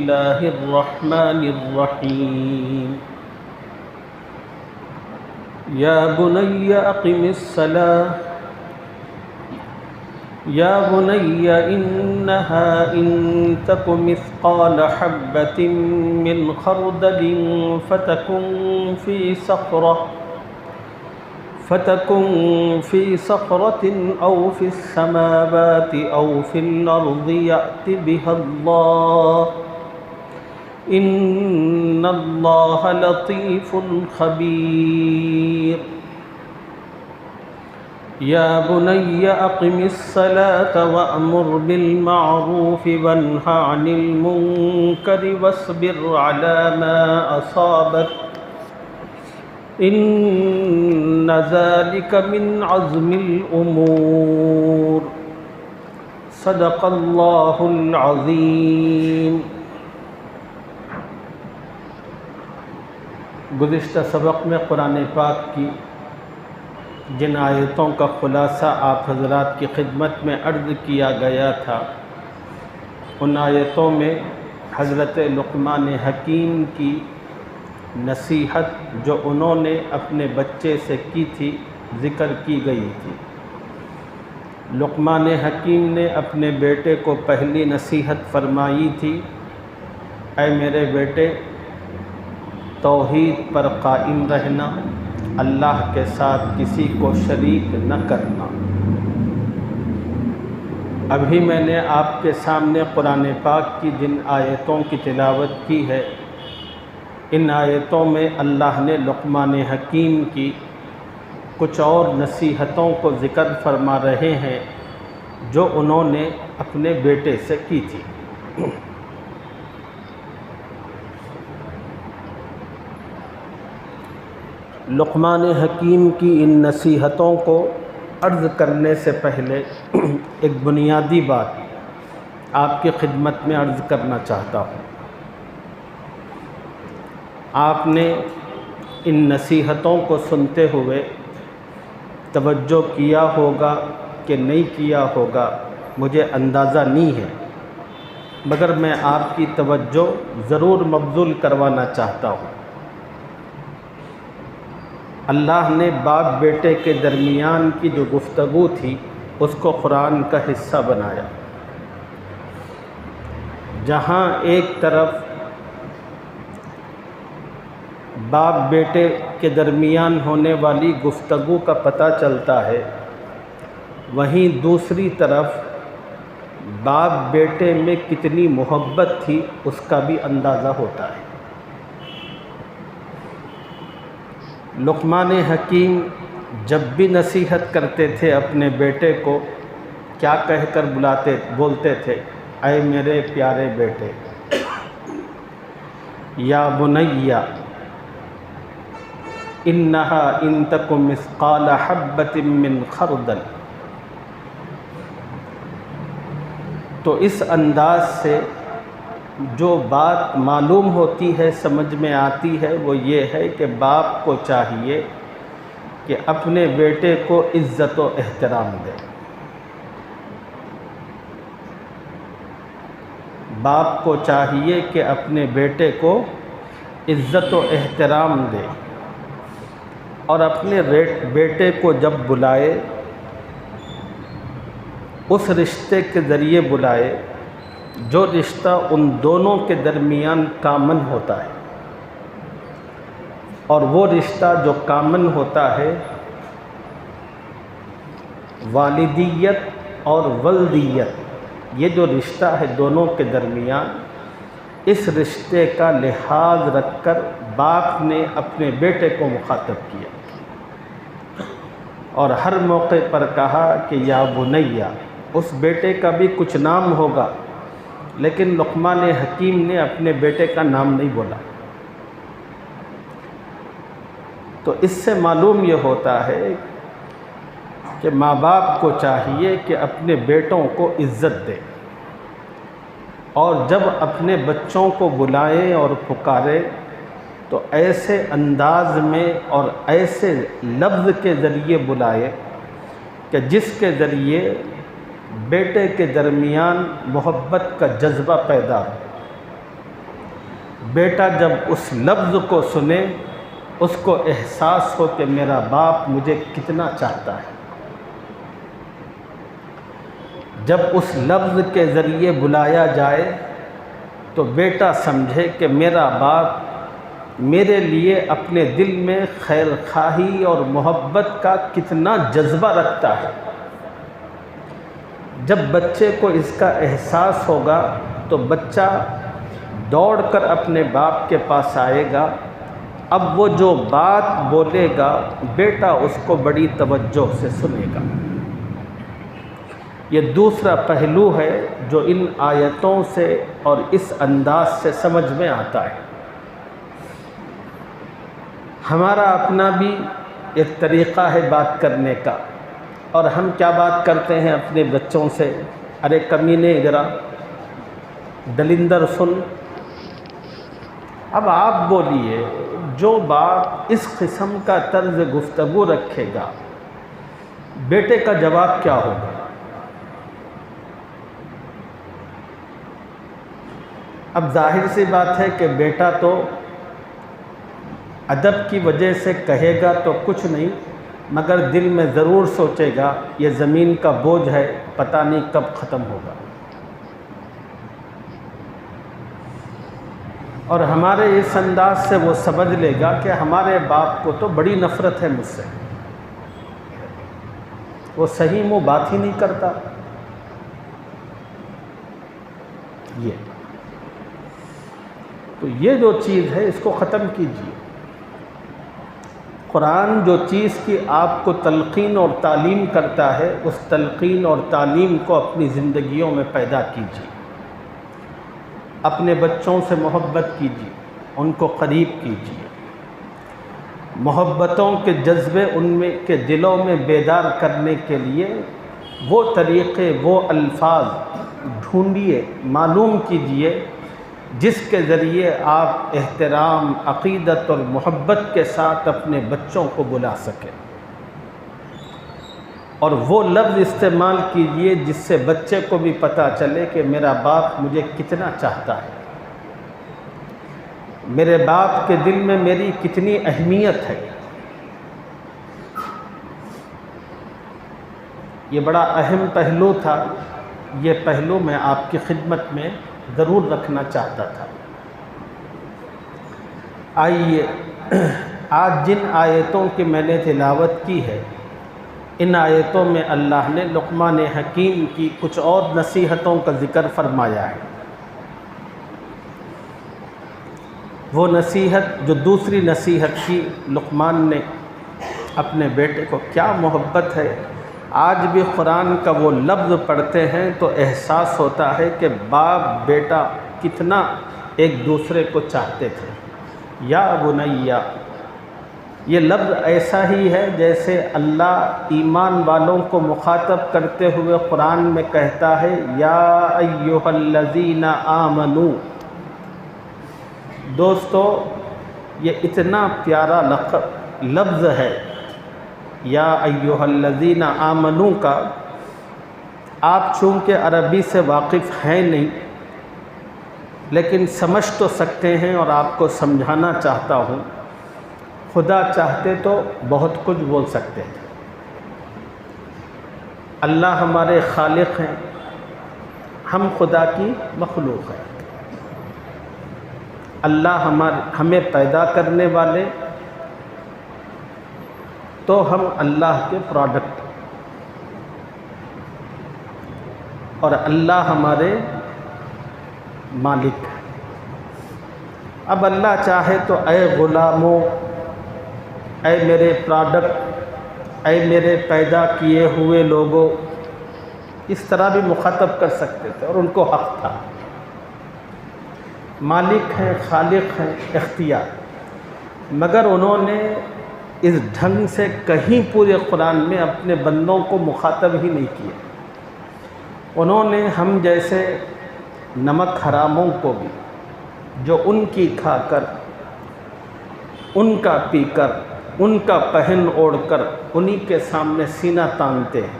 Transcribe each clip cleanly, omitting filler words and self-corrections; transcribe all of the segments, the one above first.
الله الرحمن الرحيم يا بني أقم الصلاة يا بني إنها إن تك مثقال حبة من خردل فتكن في صخرة أو في السماوات أو في الأرض يأت بها الله إن الله لطيف خبير يا بني أقم الصلاة وأمر بالمعروف وانه عن المنكر واصبر على ما أصابك إن ذلك من عزم الأمور صدق الله العظيم۔ گزشتہ سبق میں قرآن پاک کی جن آیتوں کا خلاصہ آپ حضرات کی خدمت میں عرض کیا گیا تھا، ان آیتوں میں حضرت لقمان حکیم کی نصیحت جو انہوں نے اپنے بچے سے کی تھی ذکر کی گئی تھی۔ لقمان حکیم نے اپنے بیٹے کو پہلی نصیحت فرمائی تھی، اے میرے بیٹے، توحید پر قائم رہنا، اللہ کے ساتھ کسی کو شریک نہ کرنا۔ ابھی میں نے آپ کے سامنے قرآن پاک کی جن آیتوں کی تلاوت کی ہے، ان آیتوں میں اللہ نے لقمان حکیم کی کچھ اور نصیحتوں کو ذکر فرما رہے ہیں جو انہوں نے اپنے بیٹے سے کی تھی۔ لقمان حکیم کی ان نصیحتوں کو عرض کرنے سے پہلے ایک بنیادی بات آپ کی خدمت میں عرض کرنا چاہتا ہوں۔ آپ نے ان نصیحتوں کو سنتے ہوئے توجہ کیا ہوگا کہ نہیں کیا ہوگا مجھے اندازہ نہیں ہے، مگر میں آپ کی توجہ ضرور مبذول کروانا چاہتا ہوں۔ اللہ نے باپ بیٹے کے درمیان کی جو گفتگو تھی اس کو قرآن کا حصہ بنایا، جہاں ایک طرف باپ بیٹے کے درمیان ہونے والی گفتگو کا پتہ چلتا ہے، وہیں دوسری طرف باپ بیٹے میں کتنی محبت تھی اس کا بھی اندازہ ہوتا ہے۔ لقمان حکیم جب بھی نصیحت کرتے تھے اپنے بیٹے کو کیا کہہ کر بولتے تھے؟ اے میرے پیارے بیٹے، یا بنیا انہا ان تک مثقال حبۃ من خردل۔ تو اس انداز سے جو بات معلوم ہوتی ہے، سمجھ میں آتی ہے، وہ یہ ہے کہ باپ کو چاہیے کہ اپنے بیٹے کو عزت و احترام دے۔ باپ کو چاہیے کہ اپنے بیٹے کو عزت و احترام دے، اور اپنے بیٹے کو جب بلائے اس رشتے کے ذریعے بلائے جو رشتہ ان دونوں کے درمیان کامن ہوتا ہے، اور وہ رشتہ جو کامن ہوتا ہے والدیت اور ولدیت، یہ جو رشتہ ہے دونوں کے درمیان، اس رشتے کا لحاظ رکھ کر باپ نے اپنے بیٹے کو مخاطب کیا اور ہر موقع پر کہا کہ یا بنیا۔ اس بیٹے کا بھی کچھ نام ہوگا، لیکن لقمان حکیم نے اپنے بیٹے کا نام نہیں بولا۔ تو اس سے معلوم یہ ہوتا ہے کہ ماں باپ کو چاہیے کہ اپنے بیٹوں کو عزت دے، اور جب اپنے بچوں کو بلائیں اور پکارے تو ایسے انداز میں اور ایسے لفظ کے ذریعے بلائے کہ جس کے ذریعے بیٹے کے درمیان محبت کا جذبہ پیدا ہو۔ بیٹا جب اس لفظ کو سنے اس کو احساس ہو کہ میرا باپ مجھے کتنا چاہتا ہے، جب اس لفظ کے ذریعے بلایا جائے تو بیٹا سمجھے کہ میرا باپ میرے لیے اپنے دل میں خیر خواہی اور محبت کا کتنا جذبہ رکھتا ہے۔ جب بچے کو اس کا احساس ہوگا تو بچہ دوڑ کر اپنے باپ کے پاس آئے گا۔ اب وہ جو بات بولے گا بیٹا اس کو بڑی توجہ سے سنے گا۔ یہ دوسرا پہلو ہے جو ان آیتوں سے اور اس انداز سے سمجھ میں آتا ہے۔ ہمارا اپنا بھی ایک طریقہ ہے بات کرنے کا، اور ہم کیا بات کرتے ہیں اپنے بچوں سے؟ ارے کمینے ذرا دلندر سن۔ اب آپ بولیے، جو باپ اس قسم کا طرز گفتگو رکھے گا بیٹے کا جواب کیا ہوگا؟ اب ظاہر سی بات ہے کہ بیٹا تو ادب کی وجہ سے کہے گا تو کچھ نہیں، مگر دل میں ضرور سوچے گا یہ زمین کا بوجھ ہے، پتہ نہیں کب ختم ہوگا۔ اور ہمارے اس انداز سے وہ سمجھ لے گا کہ ہمارے باپ کو تو بڑی نفرت ہے مجھ سے، وہ صحیح منہ بات ہی نہیں کرتا۔ تو یہ جو چیز ہے اس کو ختم کیجیے۔ قرآن جو چیز کی آپ کو تلقین اور تعلیم کرتا ہے اس تلقین اور تعلیم کو اپنی زندگیوں میں پیدا کیجیے۔ اپنے بچوں سے محبت کیجیے، ان کو قریب کیجیے، محبتوں کے جذبے ان میں کے دلوں میں بیدار کرنے کے لیے وہ طریقے، وہ الفاظ ڈھونڈیے، معلوم کیجیے جس کے ذریعے آپ احترام، عقیدت اور محبت کے ساتھ اپنے بچوں کو بلا سکیں، اور وہ لفظ استعمال کیجئے جس سے بچے کو بھی پتہ چلے کہ میرا باپ مجھے کتنا چاہتا ہے، میرے باپ کے دل میں میری کتنی اہمیت ہے۔ یہ بڑا اہم پہلو تھا، یہ پہلو میں آپ کی خدمت میں ضرور رکھنا چاہتا تھا۔ آئیے آج جن آیتوں کی میں نے تلاوت کی ہے ان آیتوں میں اللہ نے لقمان حکیم کی کچھ اور نصیحتوں کا ذکر فرمایا ہے۔ وہ نصیحت جو دوسری نصیحت کی لقمان نے اپنے بیٹے کو، کیا محبت ہے۔ آج بھی قرآن کا وہ لفظ پڑھتے ہیں تو احساس ہوتا ہے کہ باپ بیٹا کتنا ایک دوسرے کو چاہتے تھے۔ یا بنیا، یہ لفظ ایسا ہی ہے جیسے اللہ ایمان والوں کو مخاطب کرتے ہوئے قرآن میں کہتا ہے یا ایھا الذین آمنوا۔ دوستو یہ اتنا پیارا لفظ ہے یا ایھا الذین آمنوا کا، آپ چونکہ عربی سے واقف ہیں نہیں لیکن سمجھ تو سکتے ہیں، اور آپ کو سمجھانا چاہتا ہوں، خدا چاہتے تو بہت کچھ بول سکتے ہیں۔ اللہ ہمارے خالق ہیں، ہم خدا کی مخلوق ہیں۔ اللہ ہمیں پیدا کرنے والے تو ہم اللہ کے پروڈکٹ، اور اللہ ہمارے مالک ہے۔ اب اللہ چاہے تو اے غلاموں، اے میرے پروڈکٹ، اے میرے پیدا کیے ہوئے لوگوں، اس طرح بھی مخاطب کر سکتے تھے اور ان کو حق تھا۔ مالک ہیں، خالق ہیں، اختیار، مگر انہوں نے اس ڈھنگ سے کہیں پورے قرآن میں اپنے بندوں کو مخاطب ہی نہیں کیا۔ انہوں نے ہم جیسے نمک حراموں کو بھی، جو ان کی کھا کر، ان کا پی کر، ان کا پہن اوڑھ کر انہی کے سامنے سینہ تانتے ہیں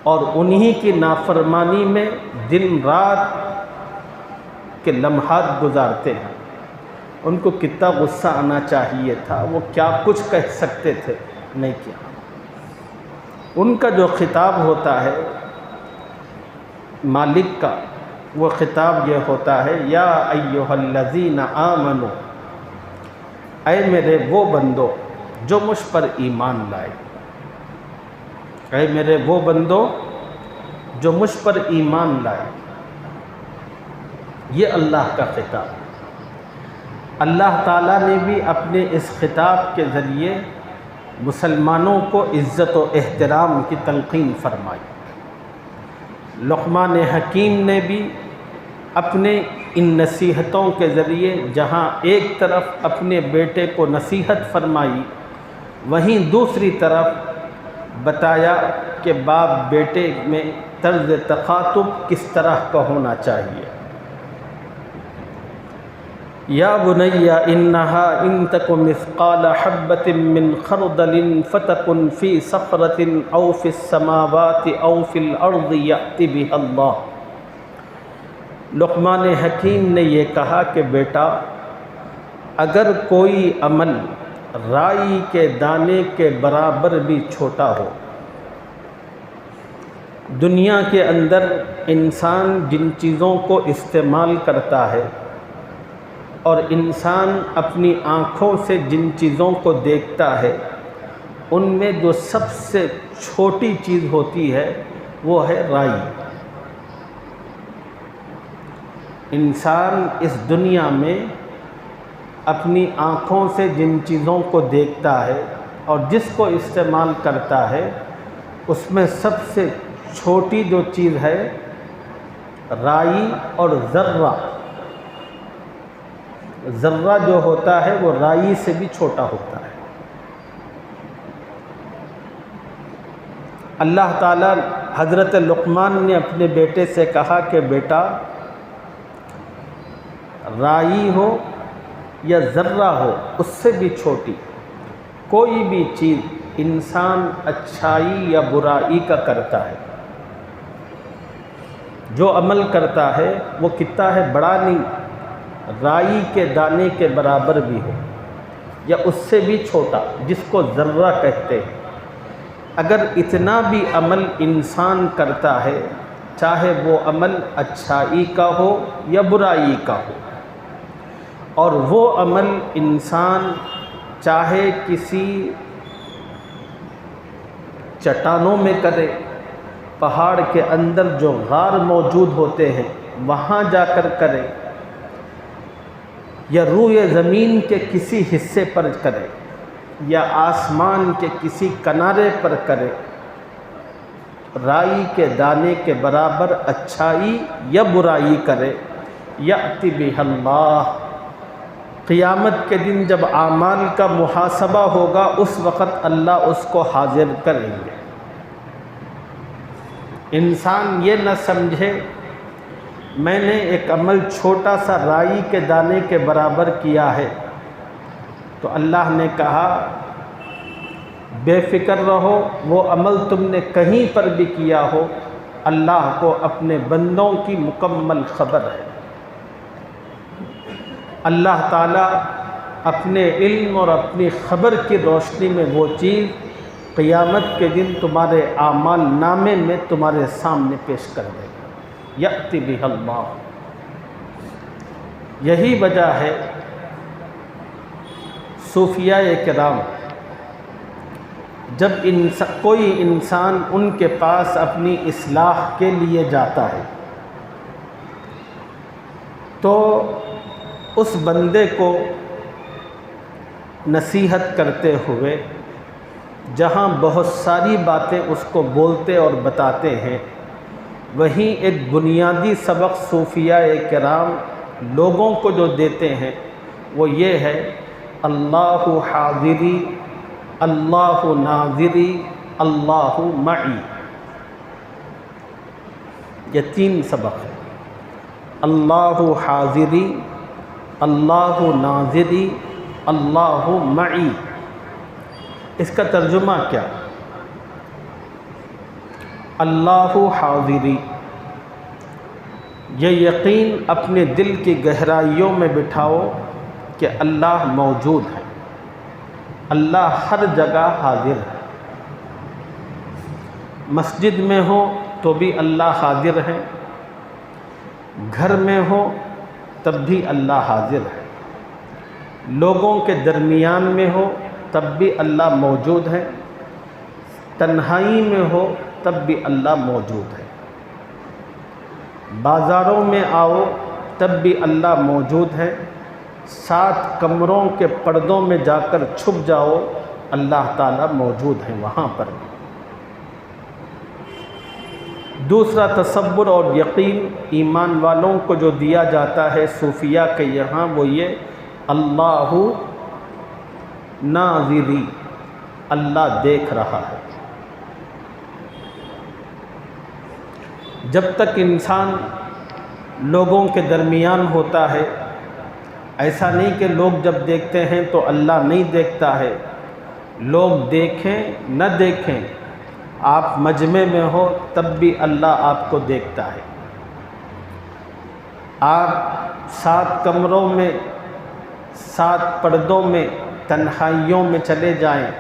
اور انہی کی نافرمانی میں دن رات کے لمحات گزارتے ہیں، ان کو کتنا غصہ آنا چاہیے تھا، وہ کیا کچھ کہہ سکتے تھے، نہیں کیا۔ ان کا جو خطاب ہوتا ہے مالک کا، وہ خطاب یہ ہوتا ہے یا ایھا الذین آمنوا، اے میرے وہ بندو جو مجھ پر ایمان لائے، اے میرے وہ بندو جو مجھ پر ایمان لائے۔ یہ اللہ کا خطاب۔ اللہ تعالیٰ نے بھی اپنے اس خطاب کے ذریعے مسلمانوں کو عزت و احترام کی تلقین فرمائی۔ لقمان حکیم نے بھی اپنے ان نصیحتوں کے ذریعے جہاں ایک طرف اپنے بیٹے کو نصیحت فرمائی، وہیں دوسری طرف بتایا کہ باپ بیٹے میں طرز تخاطب کس طرح کا ہونا چاہیے۔ یا بنی انہا ان تک مثقال حبۃ من خردل فتکن فی صخرۃ او فی السماوات او فی الارض یأت بها اللہ۔ لقمان حکیم نے یہ کہا کہ بیٹا، اگر کوئی عمل رائی کے دانے کے برابر بھی چھوٹا ہو، دنیا کے اندر انسان جن چیزوں کو استعمال کرتا ہے اور انسان اپنی آنکھوں سے جن چیزوں کو دیکھتا ہے، ان میں جو سب سے چھوٹی چیز ہوتی ہے وہ ہے رائی۔ انسان اس دنیا میں اپنی آنکھوں سے جن چیزوں کو دیکھتا ہے اور جس کو استعمال کرتا ہے، اس میں سب سے چھوٹی جو چیز ہے رائی اور ذرہ۔ ذرہ جو ہوتا ہے وہ رائی سے بھی چھوٹا ہوتا ہے۔ اللہ تعالیٰ حضرت لقمان نے اپنے بیٹے سے کہا کہ بیٹا، رائی ہو یا ذرہ ہو، اس سے بھی چھوٹی کوئی بھی چیز انسان اچھائی یا برائی کا کرتا ہے، جو عمل کرتا ہے وہ کتنا ہے بڑا نہیں، رائی کے دانے کے برابر بھی ہو یا اس سے بھی چھوٹا، جس کو ذرہ کہتے ہیں، اگر اتنا بھی عمل انسان کرتا ہے، چاہے وہ عمل اچھائی کا ہو یا برائی کا ہو، اور وہ عمل انسان چاہے کسی چٹانوں میں کرے، پہاڑ کے اندر جو غار موجود ہوتے ہیں وہاں جا کر کرے، یا روئے زمین کے کسی حصے پر کرے، یا آسمان کے کسی کنارے پر کرے، رائی کے دانے کے برابر اچھائی یا برائی کرے، یأت بها اللہ، قیامت کے دن جب اعمال کا محاسبہ ہوگا اس وقت اللہ اس کو حاضر کریں گے۔ انسان یہ نہ سمجھے میں نے ایک عمل چھوٹا سا رائی کے دانے کے برابر کیا ہے، تو اللہ نے کہا بے فکر رہو، وہ عمل تم نے کہیں پر بھی کیا ہو، اللہ کو اپنے بندوں کی مکمل خبر ہے۔ اللہ تعالیٰ اپنے علم اور اپنی خبر کی روشنی میں وہ چیز قیامت کے دن تمہارے اعمال نامے میں تمہارے سامنے پیش کر دے گا۔ یأت بها اللہ۔ یہی وجہ ہے صوفیاء کرام جب کوئی انسان ان کے پاس اپنی اصلاح کے لیے جاتا ہے تو اس بندے کو نصیحت کرتے ہوئے جہاں بہت ساری باتیں اس کو بولتے اور بتاتے ہیں، وہیں ایک بنیادی سبق صوفیاء کرام لوگوں کو جو دیتے ہیں وہ یہ ہے، اللہ حاضری، اللہ ناظری، اللہ معی۔ یہ تین سبق ہے، اللہ حاضری، اللہ ناظری، اللہ معی۔ اس کا ترجمہ کیا؟ اللہ حاضری، یہ یقین اپنے دل کی گہرائیوں میں بٹھاؤ کہ اللہ موجود ہے، اللہ ہر جگہ حاضر ہے۔ مسجد میں ہو تو بھی اللہ حاضر ہے، گھر میں ہو تب بھی اللہ حاضر ہے، لوگوں کے درمیان میں ہو تب بھی اللہ موجود ہے، تنہائی میں ہو تب بھی اللہ موجود ہے، بازاروں میں آؤ تب بھی اللہ موجود ہے، 7 کمروں کے پردوں میں جا کر چھپ جاؤ اللہ تعالیٰ موجود ہے وہاں پر بھی۔ دوسرا تصور اور یقین ایمان والوں کو جو دیا جاتا ہے صوفیہ کے یہاں، وہ یہ اللہ ناظری، اللہ دیکھ رہا ہے۔ جب تک انسان لوگوں کے درمیان ہوتا ہے، ایسا نہیں کہ لوگ جب دیکھتے ہیں تو اللہ نہیں دیکھتا ہے، لوگ دیکھیں نہ دیکھیں، آپ مجمع میں ہو تب بھی اللہ آپ کو دیکھتا ہے۔ آپ 7 کمروں میں 7 پردوں میں تنہائیوں میں چلے جائیں،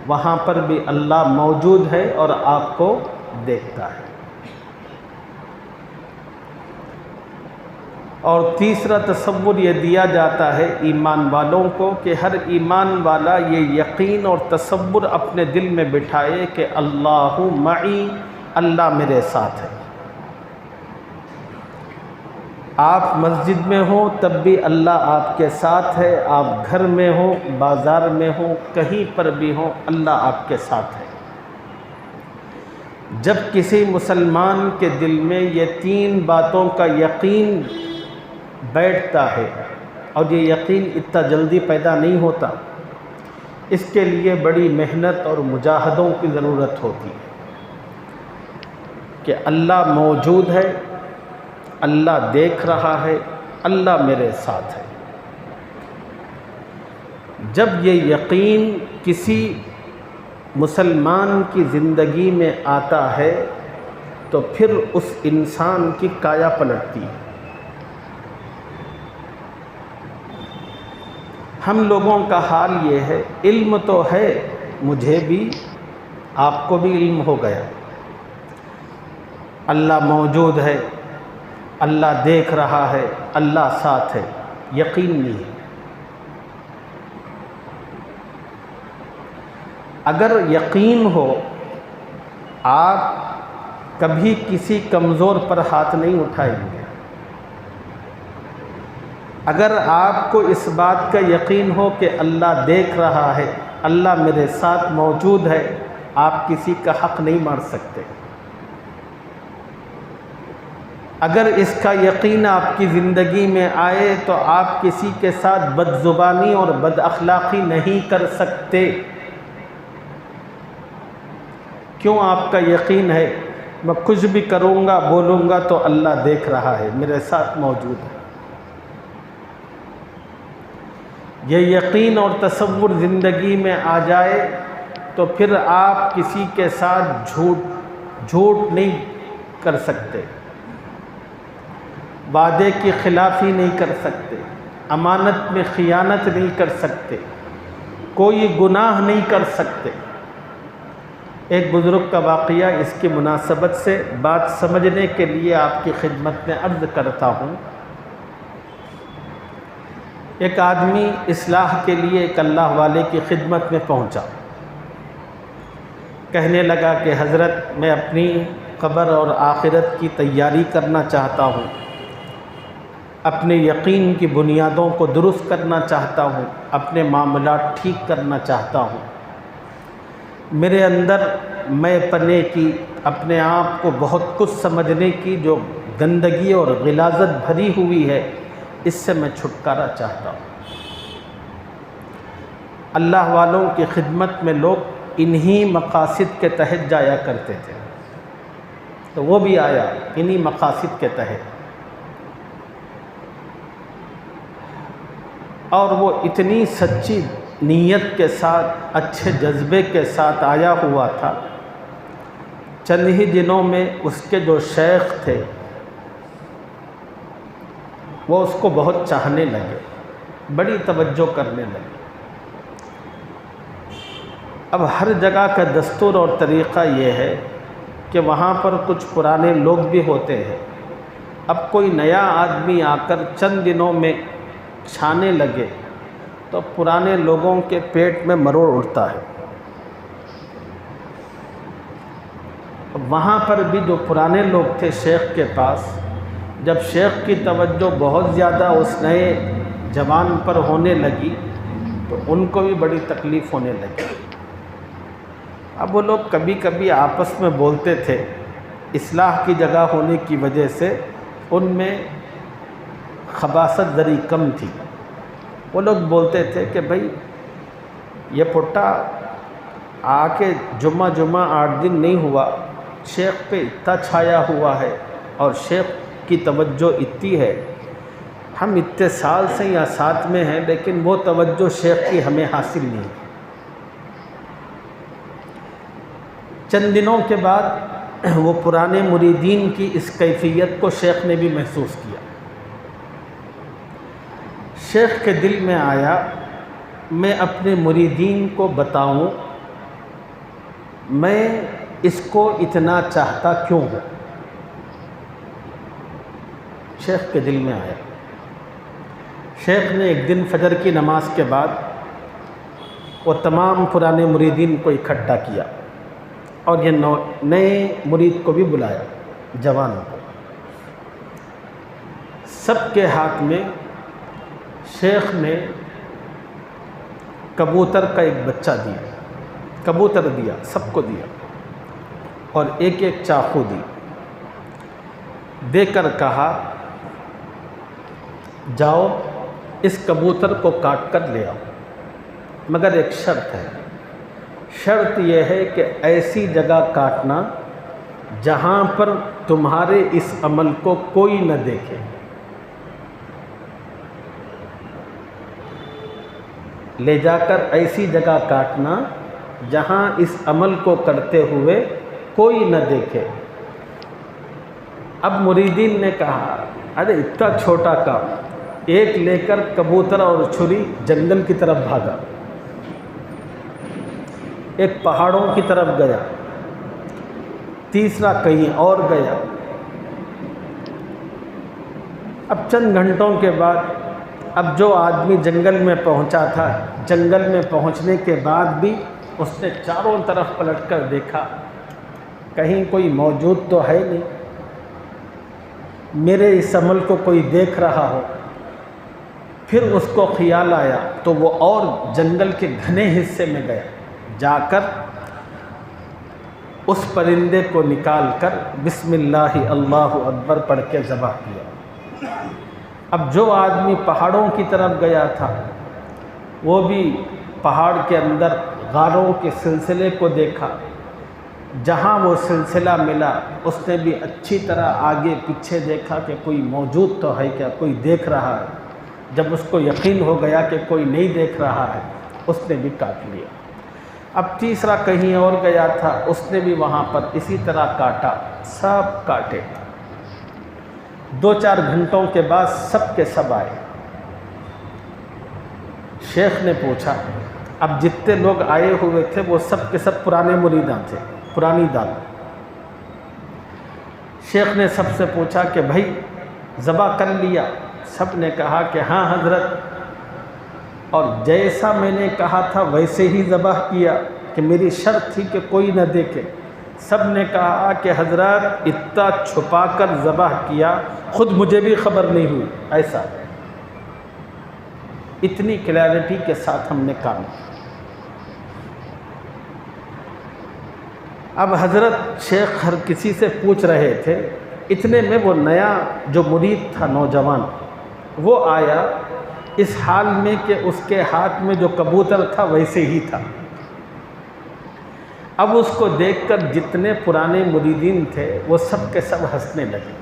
وہاں پر بھی اللہ موجود ہے اور آپ کو دیکھتا ہے۔ اور تیسرا تصور یہ دیا جاتا ہے ایمان والوں کو کہ ہر ایمان والا یہ یقین اور تصور اپنے دل میں بٹھائے کہ اللہ معی، اللہ میرے ساتھ ہے۔ آپ مسجد میں ہوں تب بھی اللہ آپ کے ساتھ ہے، آپ گھر میں ہوں، بازار میں ہوں، کہیں پر بھی ہوں، اللہ آپ کے ساتھ ہے۔ جب کسی مسلمان کے دل میں یہ 3 باتوں کا یقین بیٹھتا ہے، اور یہ یقین اتنا جلدی پیدا نہیں ہوتا، اس کے لیے بڑی محنت اور مجاہدوں کی ضرورت ہوتی ہے کہ اللہ موجود ہے، اللہ دیکھ رہا ہے، اللہ میرے ساتھ ہے۔ جب یہ یقین کسی مسلمان کی زندگی میں آتا ہے تو پھر اس انسان کی کایا پلٹتی ہے۔ ہم لوگوں کا حال یہ ہے، علم تو ہے مجھے بھی، آپ کو بھی علم ہو گیا، اللہ موجود ہے، اللہ دیکھ رہا ہے، اللہ ساتھ ہے، یقین نہیں ہے۔ اگر یقین ہو، آپ کبھی کسی کمزور پر ہاتھ نہیں اٹھائیں گے۔ اگر آپ کو اس بات کا یقین ہو کہ اللہ دیکھ رہا ہے، اللہ میرے ساتھ موجود ہے، آپ کسی کا حق نہیں مار سکتے۔ اگر اس کا یقین آپ کی زندگی میں آئے تو آپ کسی کے ساتھ بد زبانی اور بد اخلاقی نہیں کر سکتے۔ کیوں؟ آپ کا یقین ہے میں کچھ بھی کروں گا، بولوں گا تو اللہ دیکھ رہا ہے، میرے ساتھ موجود ہے۔ یہ یقین اور تصور زندگی میں آ جائے تو پھر آپ کسی کے ساتھ جھوٹ نہیں کر سکتے، وعدے کی خلافی نہیں کر سکتے، امانت میں خیانت نہیں کر سکتے، کوئی گناہ نہیں کر سکتے۔ ایک بزرگ کا واقعہ اس کی مناسبت سے بات سمجھنے کے لیے آپ کی خدمت میں عرض کرتا ہوں۔ ایک آدمی اصلاح کے لیے ایک اللہ والے کی خدمت میں پہنچا، کہنے لگا کہ حضرت میں اپنی قبر اور آخرت کی تیاری کرنا چاہتا ہوں، اپنے یقین کی بنیادوں کو درست کرنا چاہتا ہوں، اپنے معاملات ٹھیک کرنا چاہتا ہوں۔ میرے اندر میں پنے کی، اپنے آپ کو بہت کچھ سمجھنے کی جو گندگی اور غلاظت بھری ہوئی ہے، اس سے میں چھٹکارا چاہتا ہوں۔ اللہ والوں کی خدمت میں لوگ انہی مقاصد کے تحت جایا کرتے تھے، تو وہ بھی آیا انہی مقاصد کے تحت، اور وہ اتنی سچی نیت کے ساتھ، اچھے جذبے کے ساتھ آیا ہوا تھا۔ چند ہی دنوں میں اس کے جو شیخ تھے وہ اس کو بہت چاہنے لگے، بڑی توجہ کرنے لگے۔ اب ہر جگہ کا دستور اور طریقہ یہ ہے کہ وہاں پر کچھ پرانے لوگ بھی ہوتے ہیں۔ اب کوئی نیا آدمی آ کر چند دنوں میں چھانے لگے تو پرانے لوگوں کے پیٹ میں مروڑ اٹھتا ہے۔ وہاں پر بھی جو پرانے لوگ تھے شیخ کے پاس، جب شیخ کی توجہ بہت زیادہ اس نئے جوان پر ہونے لگی تو ان کو بھی بڑی تکلیف ہونے لگی۔ اب وہ لوگ کبھی کبھی آپس میں بولتے تھے، اصلاح کی جگہ ہونے کی وجہ سے ان میں خباثت ذری کم تھی۔ وہ لوگ بولتے تھے کہ بھئی یہ پٹا آ کے جمعہ 8 دن نہیں ہوا، شیخ پہ اتنا چھایا ہوا ہے اور شیخ کی توجہ اتنی ہے، ہم اتنے سال سے یا ساتھ میں ہیں لیکن وہ توجہ شیخ کی ہمیں حاصل نہیں۔ چند دنوں کے بعد وہ پرانے مریدین کی اس کیفیت کو شیخ نے بھی محسوس کیا۔ شیخ کے دل میں آیا میں اپنے مریدین کو بتاؤں میں اس کو اتنا چاہتا کیوں ہوں۔ شیخ کے دل میں آیا۔ شیخ نے ایک دن فجر کی نماز کے بعد وہ تمام پرانے مریدین کو اکٹھا کیا اور یہ نئے مرید کو بھی بلایا، جوانوں کو۔ سب کے ہاتھ میں شیخ نے کبوتر کا ایک بچہ دیا، کبوتر دیا، سب کو دیا، اور ایک ایک چاقو دی، دے کر کہا جاؤ اس کبوتر کو کاٹ کر لے آؤ، مگر ایک شرط ہے، شرط یہ ہے کہ ایسی جگہ کاٹنا جہاں پر تمہارے اس عمل کو کوئی نہ دیکھے۔ لے جا کر ایسی جگہ کاٹنا جہاں اس عمل کو کرتے ہوئے کوئی نہ دیکھے۔ اب مریدین نے کہا ارے اتنا چھوٹا کام، ایک لے کر کبوتر اور چھری جنگل کی طرف بھاگا، ایک پہاڑوں کی طرف گیا، تیسرا کہیں اور گیا۔ اب چند گھنٹوں کے بعد اب جو آدمی جنگل میں پہنچا تھا، جنگل میں پہنچنے کے بعد بھی اس نے چاروں طرف پلٹ کر دیکھا، کہیں کوئی موجود تو ہے نہیں، میرے اس عمل کو کوئی دیکھ رہا ہو۔ پھر اس کو خیال آیا تو وہ اور جنگل کے گھنے حصے میں گیا، جا کر اس پرندے کو نکال کر بسم اللہ اللہ اکبر پڑھ کے ذبح کیا۔ اب جو آدمی پہاڑوں کی طرف گیا تھا وہ بھی پہاڑ کے اندر غاروں کے سلسلے کو دیکھا، جہاں وہ سلسلہ ملا اس نے بھی اچھی طرح آگے پیچھے دیکھا کہ کوئی موجود تو ہے کیا، کوئی دیکھ رہا ہے۔ جب اس کو یقین ہو گیا کہ کوئی نہیں دیکھ رہا ہے اس نے بھی کاٹ لیا۔ اب تیسرا کہیں اور گیا تھا، اس نے بھی وہاں پر اسی طرح کاٹا، سب کاٹے۔ 2-4 گھنٹوں کے بعد سب کے سب آئے۔ شیخ نے پوچھا، اب جتنے لوگ آئے ہوئے تھے وہ سب کے سب پرانے مریداں تھے، پرانی دال۔ شیخ نے سب سے پوچھا کہ بھائی ذبح کر لیا؟ سب نے کہا کہ ہاں حضرت، اور جیسا میں نے کہا تھا ویسے ہی ذبح کیا کہ میری شرط تھی کہ کوئی نہ دیکھے۔ سب نے کہا کہ حضرت اتنا چھپا کر ذبح کیا خود مجھے بھی خبر نہیں ہوئی، ایسا اتنی کلیئرٹی کے ساتھ ہم نے کام کیا۔ اب حضرت شیخ ہر کسی سے پوچھ رہے تھے، اتنے میں وہ نیا جو مرید تھا نوجوان وہ آیا اس حال میں کہ اس کے ہاتھ میں جو کبوتر تھا ویسے ہی تھا۔ اب اس کو دیکھ کر جتنے پرانے مریدین تھے وہ سب کے سب ہنسنے لگے۔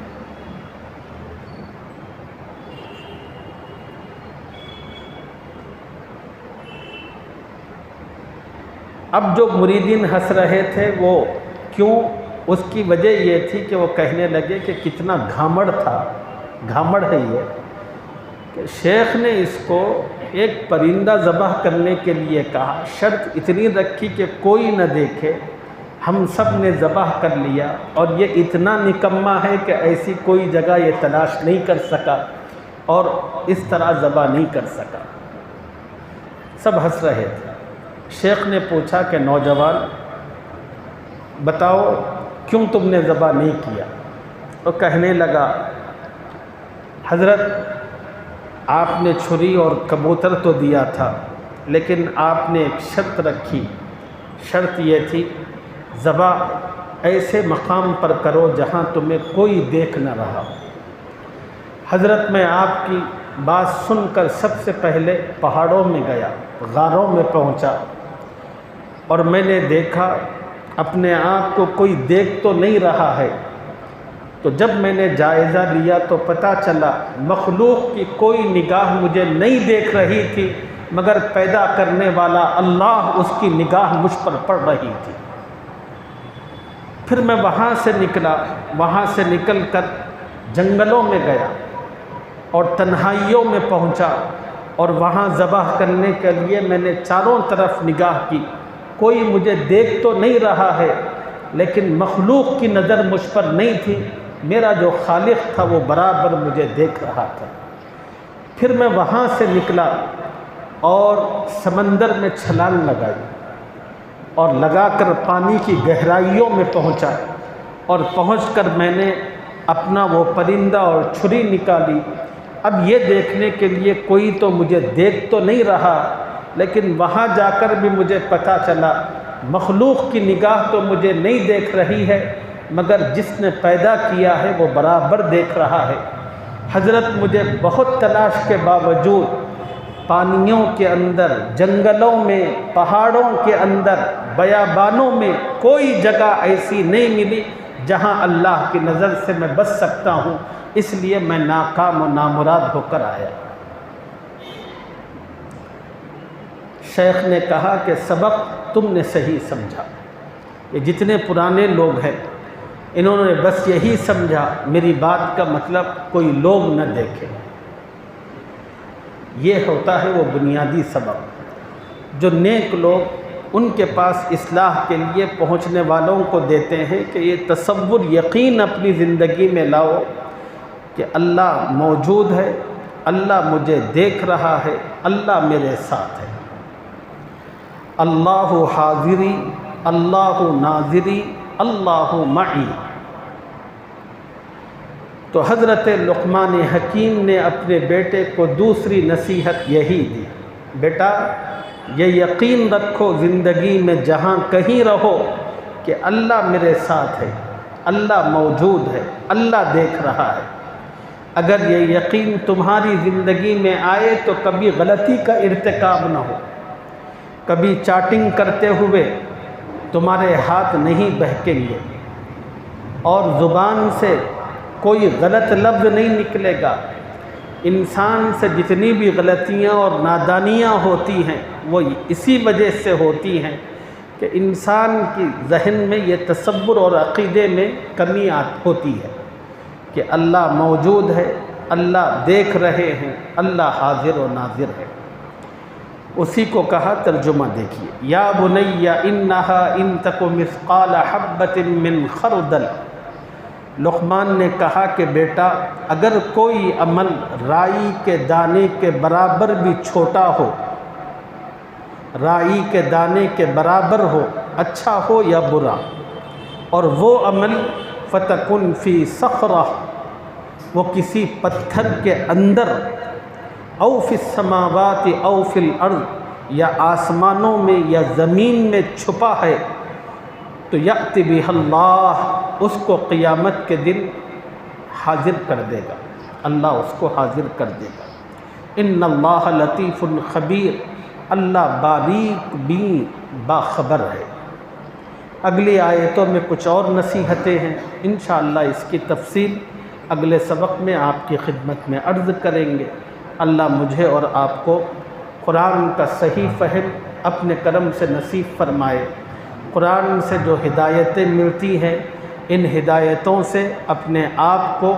اب جو مریدین ہنس رہے تھے وہ کیوں؟ اس کی وجہ یہ تھی کہ وہ کہنے لگے کہ کتنا گھامڑ تھا، گھامڑ ہے یہ کہ شیخ نے اس کو ایک پرندہ ذبح کرنے کے لیے کہا، شرط اتنی رکھی کہ کوئی نہ دیکھے، ہم سب نے ذبح کر لیا، اور یہ اتنا نکما ہے کہ ایسی کوئی جگہ یہ تلاش نہیں کر سکا اور اس طرح ذبح نہیں کر سکا۔ سب ہنس رہے تھے۔ شیخ نے پوچھا کہ نوجوان بتاؤ کیوں تم نے ذبح نہیں کیا؟ تو کہنے لگا حضرت آپ نے چھری اور کبوتر تو دیا تھا، لیکن آپ نے ایک شرط رکھی، شرط یہ تھی ذبح ایسے مقام پر کرو جہاں تمہیں کوئی دیکھ نہ رہا۔ حضرت میں آپ کی بات سن کر سب سے پہلے پہاڑوں میں گیا، غاروں میں پہنچا، اور میں نے دیکھا اپنے آپ کو کوئی دیکھ تو نہیں رہا ہے۔ تو جب میں نے جائزہ لیا تو پتہ چلا مخلوق کی کوئی نگاہ مجھے نہیں دیکھ رہی تھی، مگر پیدا کرنے والا اللہ اس کی نگاہ مجھ پر پڑ رہی تھی۔ پھر میں وہاں سے نکلا، وہاں سے نکل کر جنگلوں میں گیا اور تنہائیوں میں پہنچا، اور وہاں ذبح کرنے کے لیے میں نے چاروں طرف نگاہ کی، کوئی مجھے دیکھ تو نہیں رہا ہے، لیکن مخلوق کی نظر مجھ پر نہیں تھی، میرا جو خالق تھا وہ برابر مجھے دیکھ رہا تھا۔ پھر میں وہاں سے نکلا اور سمندر میں چھلانگ لگائی، اور لگا کر پانی کی گہرائیوں میں پہنچا، اور پہنچ کر میں نے اپنا وہ پرندہ اور چھری نکالی۔ اب یہ دیکھنے کے لیے کوئی تو مجھے دیکھ تو نہیں رہا، لیکن وہاں جا کر بھی مجھے پتہ چلا مخلوق کی نگاہ تو مجھے نہیں دیکھ رہی ہے، مگر جس نے پیدا کیا ہے وہ برابر دیکھ رہا ہے۔ حضرت مجھے بہت تلاش کے باوجود پانیوں کے اندر، جنگلوں میں، پہاڑوں کے اندر، بیابانوں میں کوئی جگہ ایسی نہیں ملی جہاں اللہ کی نظر سے میں بچ سکتا ہوں، اس لیے میں ناکام و نامراد ہو کر آیا۔ شیخ نے کہا کہ سبق تم نے صحیح سمجھا، یہ جتنے پرانے لوگ ہیں انہوں نے بس یہی سمجھا میری بات کا مطلب کوئی لوگ نہ دیکھے، یہ ہوتا ہے وہ بنیادی سبق جو نیک لوگ ان کے پاس اصلاح کے لیے پہنچنے والوں کو دیتے ہیں کہ یہ تصور یقین اپنی زندگی میں لاؤ کہ اللہ موجود ہے، اللہ مجھے دیکھ رہا ہے، اللہ میرے ساتھ ہے۔ اللہ حاضری، اللہ ناظری، اللہ معی۔ تو حضرت لقمان حکیم نے اپنے بیٹے کو دوسری نصیحت یہی دی، بیٹا یہ یقین رکھو زندگی میں جہاں کہیں رہو کہ اللہ میرے ساتھ ہے، اللہ موجود ہے، اللہ دیکھ رہا ہے۔ اگر یہ یقین تمہاری زندگی میں آئے تو کبھی غلطی کا ارتکاب نہ ہو، کبھی چاٹنگ کرتے ہوئے تمہارے ہاتھ نہیں بہکیں گے، اور زبان سے کوئی غلط لفظ نہیں نکلے گا۔ انسان سے جتنی بھی غلطیاں اور نادانیاں ہوتی ہیں وہ اسی وجہ سے ہوتی ہیں کہ انسان کی ذہن میں یہ تصور اور عقیدے میں کمی ہوتی ہے کہ اللہ موجود ہے، اللہ دیکھ رہے ہیں، اللہ حاضر و ناظر ہے۔ اسی کو کہا، ترجمہ دیکھیے، یا بنی انہا ان تک مثقال حبۃ من خردل۔ لقمان نے کہا کہ بیٹا اگر کوئی عمل رائی کے دانے کے برابر بھی چھوٹا ہو، رائی کے دانے کے برابر ہو، اچھا ہو یا برا، اور وہ عمل فتکن فی صخرہ، وہ کسی پتھر کے اندر، او فی السماوات او فی الارض، یا آسمانوں میں یا زمین میں چھپا ہے، تو یأتی بہ اللہ، اس کو قیامت کے دن حاضر کر دے گا، اللہ اس کو حاضر کر دے گا۔ ان اللہ لطیف خبیر، اللہ باریک بین باخبر ہے۔ اگلی آیتوں میں کچھ اور نصیحتیں ہیں، انشاءاللہ اس کی تفصیل اگلے سبق میں آپ کی خدمت میں عرض کریں گے۔ اللہ مجھے اور آپ کو قرآن کا صحیح فہم اپنے کرم سے نصیب فرمائے۔ قرآن سے جو ہدایتیں ملتی ہیں ان ہدایتوں سے اپنے آپ کو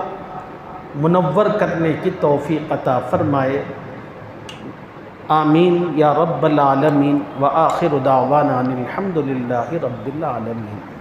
منور کرنے کی توفیق عطا فرمائے۔ آمین یا رب العالمین، وآخر دعوانا الحمد للہ رب العالمین۔